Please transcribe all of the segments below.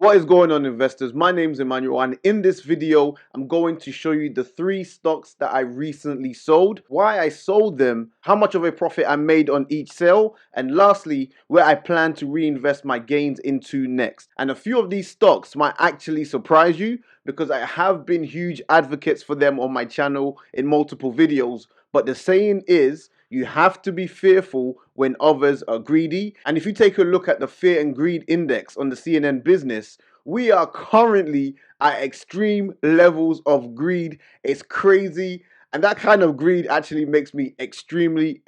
What is going on, investors? My name is Emmanuel, and in this video I'm going to show you the 3 stocks that I recently sold, why I sold them, how much of a profit I made on each sale, and lastly where I plan to reinvest my gains into next. And a few of these stocks might actually surprise you because I have been huge advocates for them on my channel in multiple videos, but the saying is you have to be fearful when others are greedy. And if you take a look at the fear and greed index on the CNN business, we are currently at extreme levels of greed. It's crazy. And that kind of greed actually makes me extremely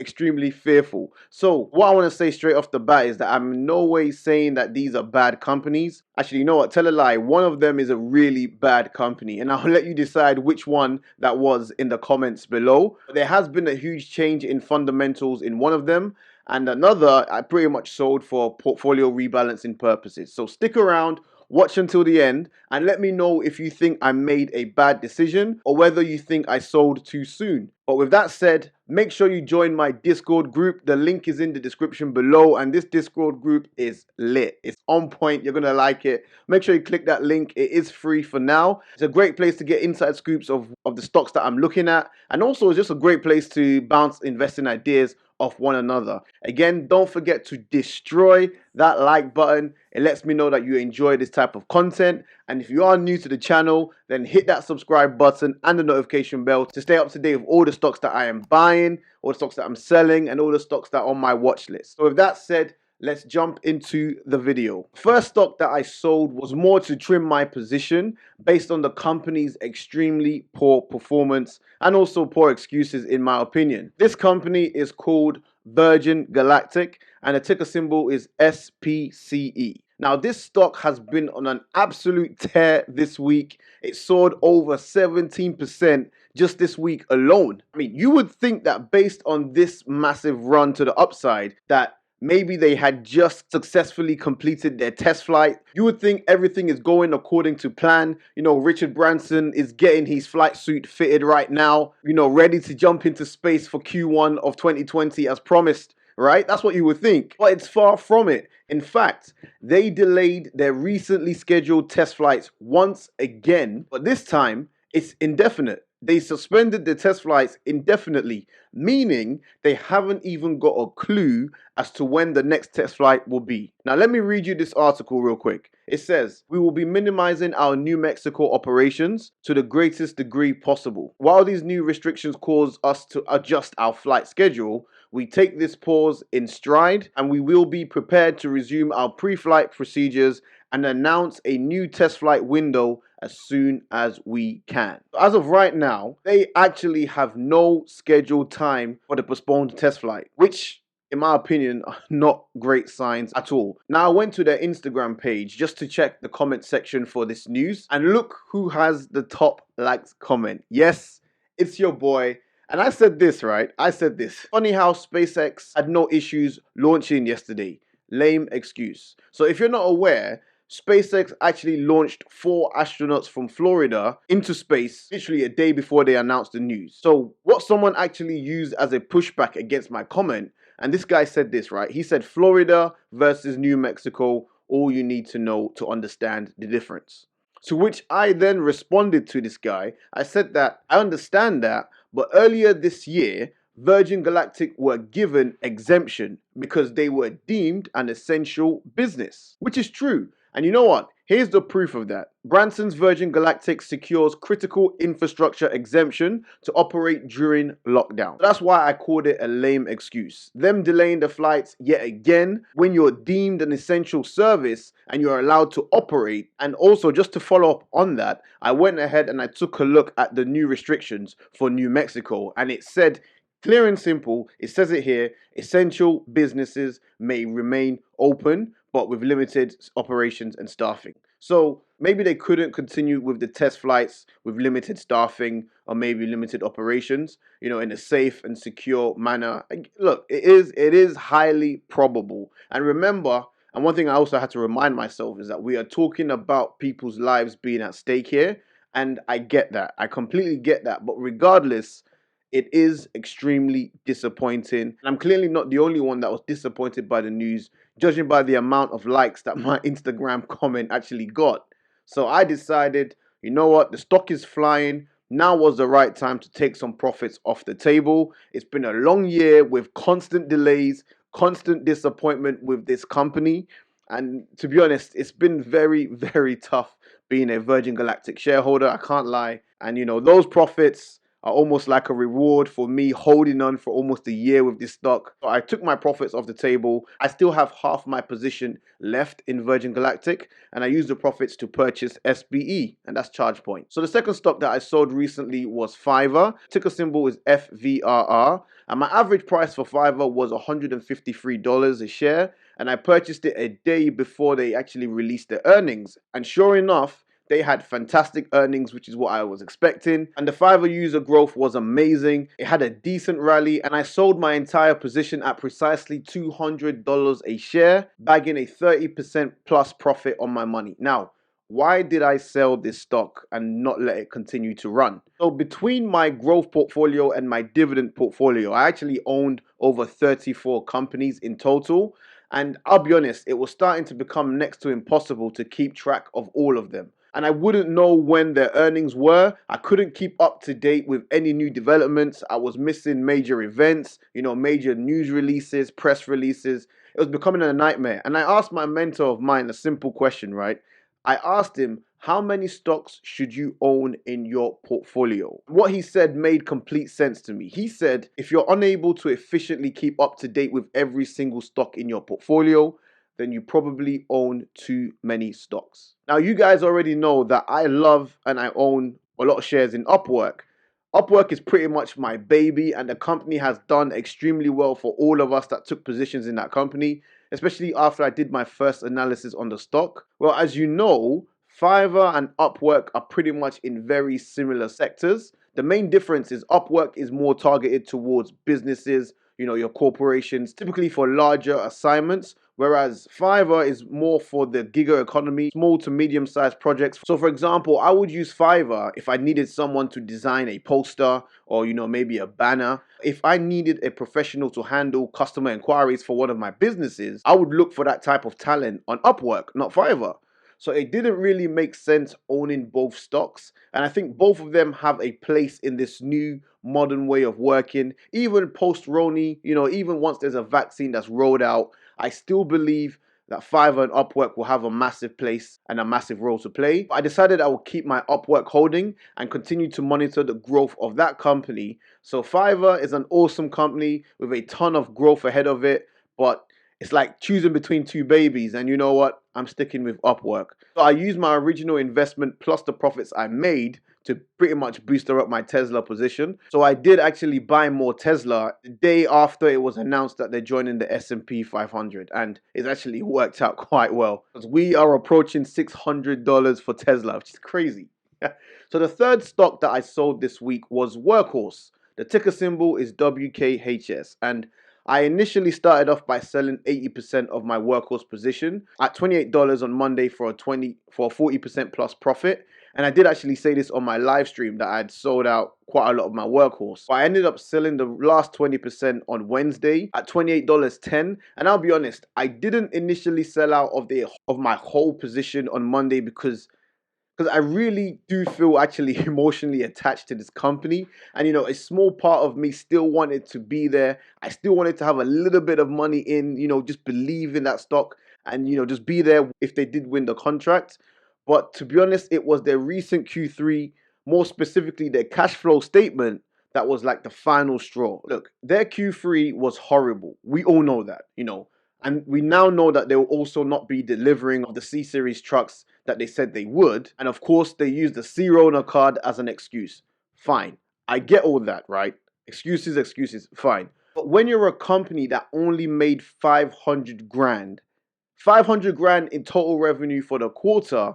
fearful. So what I want to say straight off the bat is that I'm in no way saying that these are bad companies. Actually, you know what? Tell a lie. One of them is a really bad company. And I'll let you decide which one that was in the comments below. There has been a huge change in fundamentals in one of them. And another I pretty much sold for portfolio rebalancing purposes. So stick around. Watch until the end and let me know if you think I made a bad decision or whether you think I sold too soon. But with that said, make sure you join my Discord group. The link is in the description below, and this Discord group is lit. It's on point. You're going to like it. Make sure you click that link. It is free for now. It's a great place to get inside scoops of the stocks that I'm looking at, and also it's just a great place to bounce investing ideas off one another. Again, don't forget to destroy that like button. It lets me know that you enjoy this type of content. And if you are new to the channel, then hit that subscribe button and the notification bell to stay up to date with all the stocks that I am buying, all the stocks that I'm selling, and all the stocks that are on my watch list. So with that said, let's jump into the video. First stock that I sold was more to trim my position based on the company's extremely poor performance and also poor excuses in my opinion. This company is called Virgin Galactic and the ticker symbol is SPCE. Now this stock has been on an absolute tear this week. It soared over 17% just this week alone. I mean, you would think that based on this massive run to the upside that maybe they had just successfully completed their test flight. You would think everything is going according to plan. You know, Richard Branson is getting his flight suit fitted right now, you know, ready to jump into space for Q1 of 2020 as promised, right? That's what you would think, but it's far from it. In fact, they delayed their recently scheduled test flights once again, but this time it's indefinite. They suspended the test flights indefinitely, meaning they haven't even got a clue as to when the next test flight will be. Now, let me read you this article real quick. It says, "We will be minimizing our New Mexico operations to the greatest degree possible. While these new restrictions cause us to adjust our flight schedule, we take this pause in stride and we will be prepared to resume our pre-flight procedures and announce a new test flight window as soon as we can." As of right now, they actually have no scheduled time for the postponed test flight, which in my opinion are not great signs at all. Now I went to their Instagram page just to check the comment section for this news, and look who has the top liked comment. Yes, it's your boy. And I said this, right? I said this. Funny how SpaceX had no issues launching yesterday. Lame excuse. So if you're not aware, SpaceX actually launched 4 astronauts from Florida into space literally a day before they announced the news. So what someone actually used as a pushback against my comment, and this guy said this, right? He said Florida versus New Mexico, all you need to know to understand the difference. To which I then responded to this guy. I said that I understand that, but earlier this year, Virgin Galactic were given exemption because they were deemed an essential business, which is true. And you know what? Here's the proof of that. Branson's Virgin Galactic secures critical infrastructure exemption to operate during lockdown. That's why I called it a lame excuse. Them delaying the flights yet again when you're deemed an essential service and you're allowed to operate. And also, just to follow up on that, I went ahead and I took a look at the new restrictions for New Mexico, and it said clear and simple, it says it here, essential businesses may remain open, but with limited operations and staffing. So maybe they couldn't continue with the test flights with limited staffing or maybe limited operations, you know, in a safe and secure manner. Look, it is highly probable. And remember, and one thing I also had to remind myself is that we are talking about people's lives being at stake here. And I get that. I completely get that. But regardless, it is extremely disappointing. And I'm clearly not the only one that was disappointed by the news. judging by the amount of likes that my Instagram comment actually got. So I decided, you know what, the stock is flying. Now was the right time to take some profits off the table. It's been a long year with constant delays, constant disappointment with this company. And to be honest, it's been very, very tough being a Virgin Galactic shareholder. I can't lie. And those profits are almost like a reward for me holding on for almost a year with this stock. So I took my profits off the table. I still have half my position left in Virgin Galactic, and I used the profits to purchase SBE, and that's ChargePoint. So the second stock that I sold recently was Fiverr. Ticker symbol is FVRR, and my average price for Fiverr was $153 a share, and I purchased it a day before they actually released their earnings. And sure enough, they had fantastic earnings, which is what I was expecting. And the Fiverr user growth was amazing. It had a decent rally, and I sold my entire position at precisely $200 a share, bagging a 30% plus profit on my money. Now, why did I sell this stock and not let it continue to run? So between my growth portfolio and my dividend portfolio, I actually owned over 34 companies in total. And I'll be honest, it was starting to become next to impossible to keep track of all of them. And I wouldn't know when their earnings were. I couldn't keep up to date with any new developments. I was missing major events, major news releases, press releases. It was becoming a nightmare. And I asked my mentor of mine a simple question, right? I asked him, how many stocks should you own in your portfolio? What he said made complete sense to me. He said, if you're unable to efficiently keep up to date with every single stock in your portfolio, then you probably own too many stocks. Now, you guys already know that I love and I own a lot of shares in Upwork. Upwork is pretty much my baby, and the company has done extremely well for all of us that took positions in that company, especially after I did my first analysis on the stock. Well, as you know, Fiverr and Upwork are pretty much in very similar sectors. The main difference is Upwork is more targeted towards businesses, your corporations, typically for larger assignments, whereas Fiverr is more for the gigger economy, small to medium-sized projects. So for example, I would use Fiverr if I needed someone to design a poster or, maybe a banner. If I needed a professional to handle customer inquiries for one of my businesses, I would look for that type of talent on Upwork, not Fiverr. So it didn't really make sense owning both stocks. And I think both of them have a place in this new modern way of working. Even post-Roni, even once there's a vaccine that's rolled out, I still believe that Fiverr and Upwork will have a massive place and a massive role to play. I decided I will keep my Upwork holding and continue to monitor the growth of that company. So Fiverr is an awesome company with a ton of growth ahead of it, but it's like choosing between two babies, and you know what? I'm sticking with Upwork. So I used my original investment plus the profits I made to pretty much booster up my Tesla position. So I did actually buy more Tesla the day after it was announced that they're joining the S&P 500, and it's actually worked out quite well because we are approaching $600 for Tesla, which is crazy. So the third stock that I sold this week was Workhorse. The ticker symbol is WKHS, and I initially started off by selling 80% of my Workhorse position at $28 on Monday for a 40% plus profit. And I did actually say this on my live stream that I had sold out quite a lot of my Workhorse. But I ended up selling the last 20% on Wednesday at $28.10. And I'll be honest, I didn't initially sell out of my whole position on Monday because I really do feel actually emotionally attached to this company. And a small part of me still wanted to be there. I still wanted to have a little bit of money in, just believe in that stock and, just be there if they did win the contract. But to be honest, it was their recent Q3, more specifically their cash flow statement, that was like the final straw. Look, their Q3 was horrible. We all know that, and we now know that they will also not be delivering of the C-Series trucks that they said they would. And of course, they used the C-Rona card as an excuse. Fine. I get all that, right? Excuses, fine. But when you're a company that only made 500 grand, 500 grand in total revenue for the quarter,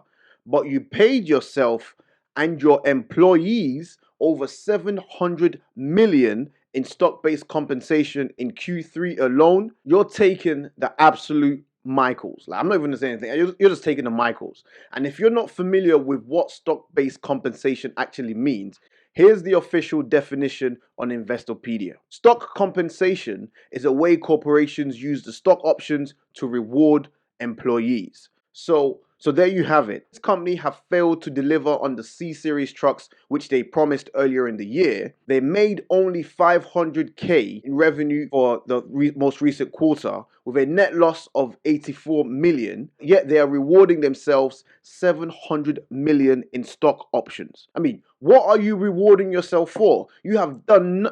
but you paid yourself and your employees over 700 million in stock-based compensation in Q3 alone, you're taking the absolute Michaels. Like, I'm not even going to say anything. You're just taking the Michaels. And if you're not familiar with what stock-based compensation actually means, Here's the official definition on Investopedia. Stock compensation is a way corporations use the stock options to reward employees. So there you have it. This company have failed to deliver on the C-Series trucks which they promised earlier in the year. They made only 500K in revenue for the most recent quarter with a net loss of 84 million, yet they are rewarding themselves 700 million in stock options. I mean, what are you rewarding yourself for? You have done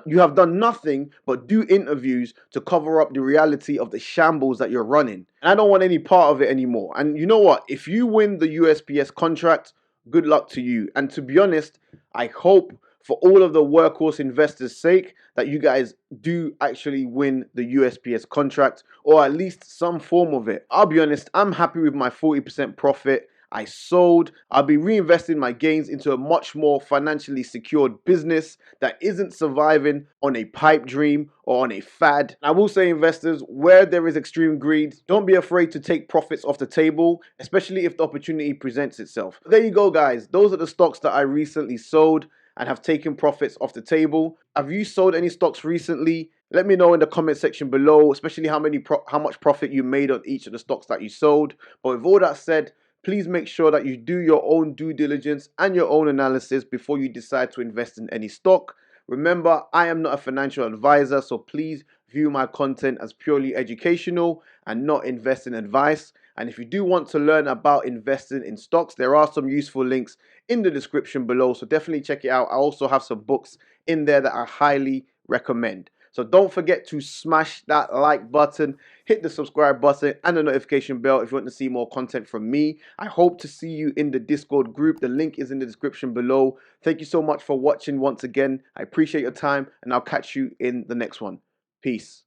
nothing but do interviews to cover up the reality of the shambles that you're running. And I don't want any part of it anymore. And you know what? If you win the USPS contract, good luck to you. And to be honest, I hope for all of the workhorse investors' sake that you guys do actually win the USPS contract, or at least some form of it. I'll be honest, I'm happy with my 40% profit. I sold. I'll be reinvesting my gains into a much more financially secured business that isn't surviving on a pipe dream or on a fad. I will say, investors, where there is extreme greed, don't be afraid to take profits off the table, especially if the opportunity presents itself. There you go, guys. Those are the stocks that I recently sold and have taken profits off the table. Have you sold any stocks recently? Let me know in the comment section below, especially how much profit you made on each of the stocks that you sold. But with all that said, please make sure that you do your own due diligence and your own analysis before you decide to invest in any stock. Remember, I am not a financial advisor, so please view my content as purely educational and not investing advice. And if you do want to learn about investing in stocks, there are some useful links in the description below, so definitely check it out. I also have some books in there that I highly recommend. So don't forget to smash that like button, hit the subscribe button and the notification bell if you want to see more content from me. I hope to see you in the Discord group. The link is in the description below. Thank you so much for watching once again. I appreciate your time and I'll catch you in the next one. Peace.